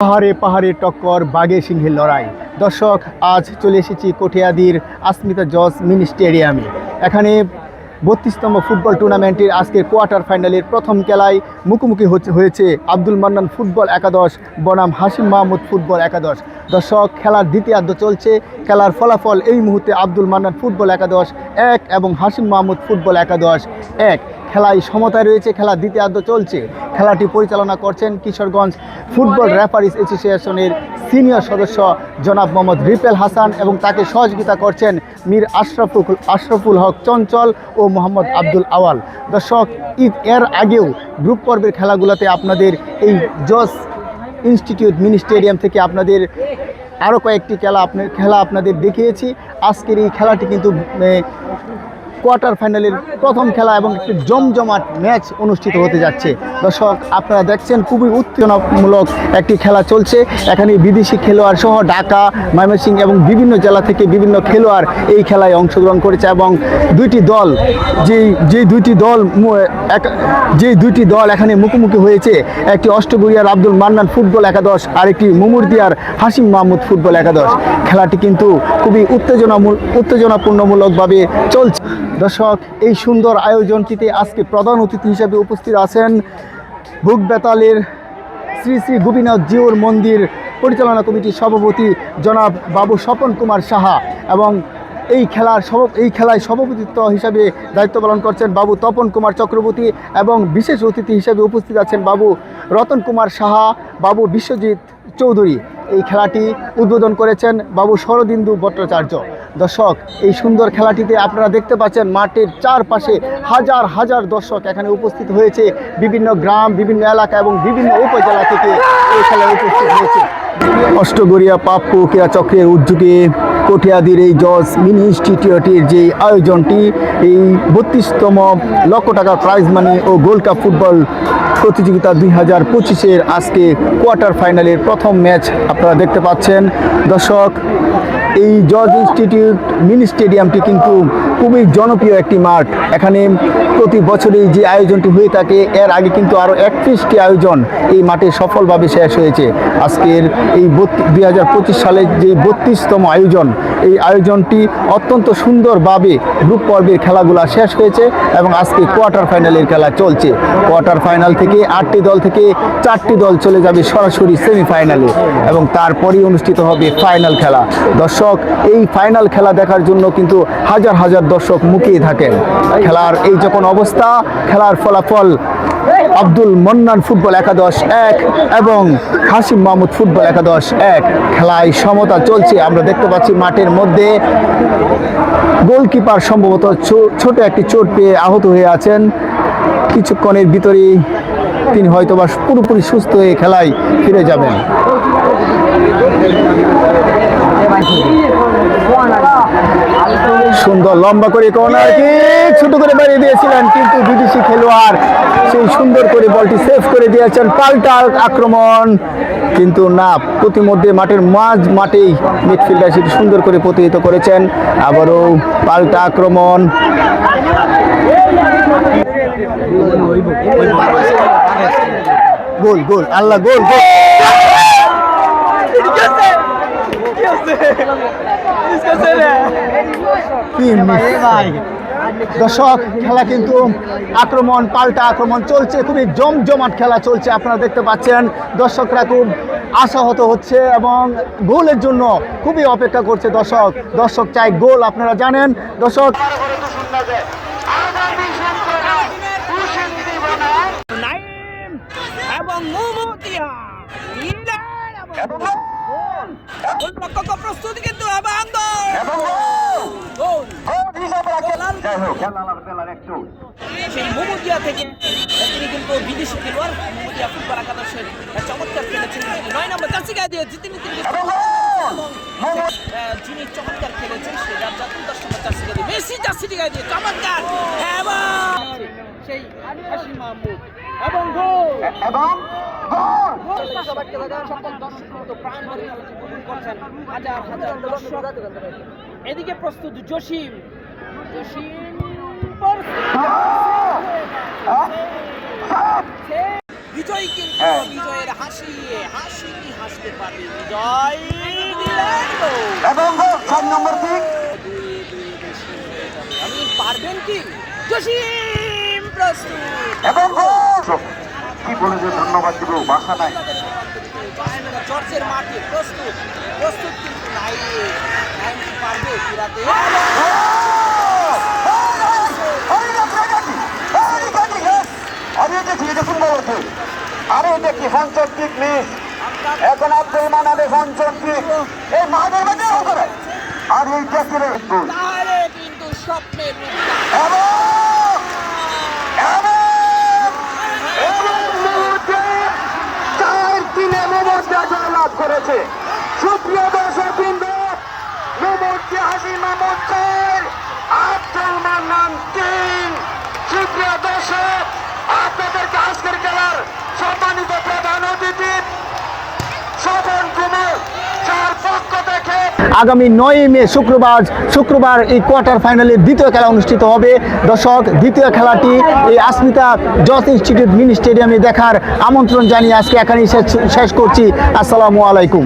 পাহাড়ে পাহাড়ে টক্কর, বাঘে সিংহের লড়াই। দর্শক, আজ চলে এসেছি কটিয়াদীর আসমিতা জজ মিনি স্টেডিয়ামে। এখানে 32তম ফুটবল টুর্নামেন্টের আজকের কোয়ার্টার ফাইনালের প্রথম খেলায় মুখোমুখি হয়েছে আব্দুল মান্নান ফুটবল একাদশ বনাম হাশিম মাহমুদ ফুটবল একাদশ। দর্শক, খেলার দ্বিতীয়ার্ধ চলছে। খেলার ফলাফল এই মুহূর্তে আব্দুল মান্নান ফুটবল একাদশ 1 এবং হাশিম মাহমুদ ফুটবল একাদশ 1। খেলায় সমতায় রয়েছে, খেলার দ্বিতীয়ার্ধ চলছে। খেলাটি পরিচালনা করছেন কিশোরগঞ্জ ফুটবল রেফারিজ অ্যাসোসিয়েশনের সিনিয়র সদস্য জনাব মোহাম্মদ রিপেল হাসান এবং তাকে সহযোগিতা করছেন মীর আশরাফুল হক চঞ্চল ও মোহাম্মদ আব্দুল আওয়াল। দর্শক, এর আগেও গ্রুপ পর্বের খেলাগুলোতে আপনাদের এই জজ ইনস্টিটিউট মিনি স্টেডিয়াম থেকে আপনাদের আরও কয়েকটি খেলা আপনাদের দেখিয়েছি। আজকের এই খেলাটি কিন্তু কোয়ার্টার ফাইনালের প্রথম খেলা এবং একটি জমজমাট ম্যাচ অনুষ্ঠিত হতে যাচ্ছে। দর্শক, আপনারা দেখছেন খুবই উত্তেজনামূলক একটি খেলা চলছে। এখানে বিদেশি খেলোয়াড় সহ ঢাকা, ময়মনসিংহ এবং বিভিন্ন জেলা থেকে বিভিন্ন খেলোয়াড় এই খেলায় অংশগ্রহণ করেছে এবং যে দুইটি দল এখানে মুখোমুখি হয়েছে, একটি অষ্টগড়িয়ার আব্দুল মান্নান ফুটবল একাদশ আর একটি মুমুরদিয়ার হাশিম মাহমুদ ফুটবল একাদশ। খেলাটি কিন্তু খুবই উত্তেজনাপূর্ণমূলকভাবে চলছে। দর্শক, এই সুন্দর আয়োজনটিতে আজকে প্রধান অতিথি হিসেবে উপস্থিত আছেন ভোগ বেতালের শ্রী শ্রী গোপীনাথ জিউর মন্দির পরিচালনা কমিটির সভাপতি জনাব বাবু স্বপন কুমার সাহা এবং এই খেলায় সভাপতিত্ব হিসাবে দায়িত্ব পালন করছেন বাবু তপন কুমার চক্রবর্তী এবং বিশেষ অতিথি হিসেবে উপস্থিত আছেন বাবু রতন কুমার সাহা, বাবু বিশ্বজিৎ চৌধুরী। এই খেলাটি উদ্বোধন করেছেন বাবু শরদিন্দু ভট্টাচার্য। দর্শক, এই সুন্দর খেলাটিতে আপনারা দেখতে পাচ্ছেন মাঠের চারপাশে হাজার হাজার দর্শক এখানে উপস্থিত হয়েছে। বিভিন্ন গ্রাম, বিভিন্ন এলাকা এবং বিভিন্ন উপজেলা থেকে এই খেলায় উপস্থিত হয়েছে। অষ্টগড়িয়া পাপ্পু ক্রীড়া চক্রের উদ্যোগে কটিয়াদীর এই জজ মিনি ইনস্টিটিউটের যে আয়োজনটি, এই 32তম লক্ষ টাকা প্রাইজ মানি ও গোল্ড কাপ ফুটবল প্রতিযোগিতা 2025-এর আজকে কোয়ার্টার ফাইনালের প্রথম ম্যাচ আপনারা দেখতে পাচ্ছেন। দর্শক, এই জজ ইনস্টিটিউট মিনি স্টেডিয়ামটি কিন্তু খুবই জনপ্রিয় একটি মাঠ। এখানে প্রতি বছরই যে আয়োজনটি হয়ে থাকে, এর আগে কিন্তু আরও 31টি আয়োজন এই মাঠে সফলভাবে শেষ হয়েছে। আজকের এই 2025 সালের যে 32তম আয়োজন, এই আয়োজনটি অত্যন্ত সুন্দরভাবে গ্রুপ পর্বের খেলাগুলো শেষ হয়েছে এবং আজকে কোয়ার্টার ফাইনালের খেলা চলছে। কোয়ার্টার ফাইনাল থেকে 8টি দল থেকে 4টি দল চলে যাবে সরাসরি সেমিফাইনালে এবং তারপরেই অনুষ্ঠিত হবে ফাইনাল খেলা। দর্শক, এই ফাইনাল খেলা দেখার জন্য কিন্তু হাজার হাজার দর্শক মুখিয়ে থাকেন। খেলার এই যখন অবস্থা, খেলার ফলাফল আব্দুল মান্নান ফুটবল একাদশ 1 এবং হাশিম মাহমুদ ফুটবল একাদশ 1। খেলায় সমতা চলছে। আমরা দেখতে পাচ্ছি মাঠের মধ্যে গোলকিপার সম্ভবত ছোট একটি চোট পেয়ে আহত হয়ে আছেন। কিছুক্ষণের ভিতরেই তিনি হয়তোবা পুরোপুরি সুস্থ হয়ে খেলায় ফিরে যাবেন। সুন্দর লম্বা করে কর্নার কিক ছোট করে বাড়িয়ে দিয়েছিলেন, কিন্তু বিদেশি খেলোয়াড় সেই সুন্দর করে বলটি সেভ করে দিয়েছেন। পাল্টা আক্রমণ, কিন্তু না, প্রতিমধ্যে মাঠের মাঠেই মিডফিল্ডার সেটি সুন্দর করে প্রতিহত করেছেন। আবারও পাল্টা আক্রমণ, গোল গোল আল্লাহ গোল গোল। দর্শক, খেলা কিন্তু আক্রমণ পাল্টা আক্রমণ চলছে, খুবই জমজমাট খেলা চলছে। আপনারা দেখতে পাচ্ছেন দর্শকরা খুব আশাহত হচ্ছে এবং গোলের জন্য খুবই অপেক্ষা করছে। দর্শক চাই গোল, আপনারা জানেন। দর্শক, প্রস্তুতি কিন্তু সেই মুমুদিয়া থেকে তিনি কিন্তু বিদেশি খেলোয়াড় মুমুদিয়া ফুটবল একাদশের চমৎকার খেলেছেন। 9 নম্বর জার্সি গায়ে দিয়ে যিনি চমৎকার খেলেছেন সেই জাতীয় 10 নম্বর জার্সি গায়ে দিয়ে মেসি জার্সি গায়ে দিয়ে চমৎকার এবং সেই হাশিম মাহমুদ এবং গোল সকল দর্শক প্রাণ করছেন হাজার হাজার দর্শক। এদিকে প্রস্তুত জসিম বিজয়, কিন্তু বিজয়ের হাসি জয় দিলেন গোল। এবং গোল 6 নম্বর কিক। আমি পারবেন কি জসিম প্রস্তুত এবং গোল। কি বলে যে ধন্যবাদ দিব ভাষা নাই। চর্চের মাঠে প্রস্তুত প্রস্তুত কিন্তু নাই নাইন কি পারবে কিরাতে আরে এটা কি এটা সুন্দর হচ্ছে। আরে এটা কি পঞ্চম কিক মিস। এখন আব্দুল মানাবে পঞ্চম কিক। এই মাদের মধ্যে করে আর এই ট্যাকের গোল। তাহলে কিন্তু স্বপ্নের মুদ্রা। এবং লাভ করেছে সুপ্রিয় দর্শক বৃন্দ মুমূর্তি হাসি মামুদ 4 আব্দুল মান্নান 3। সুপ্রিয় দর্শক আপনাদেরকে আজকের খেলার সম্মানিত প্রধান অতিথি শোভন কুমার যার পক্ষ থেকে আগামী 9 মে শুক্রবার এই কোয়ার্টার ফাইনালে দ্বিতীয় খেলা অনুষ্ঠিত হবে। দর্শক, দ্বিতীয় খেলাটি এই আসমিতা জজ ইনস্টিটিউট মিনি স্টেডিয়ামে দেখার আমন্ত্রণ জানিয়ে আজকে এখানেই শেষ করছি। আসসালামু আলাইকুম।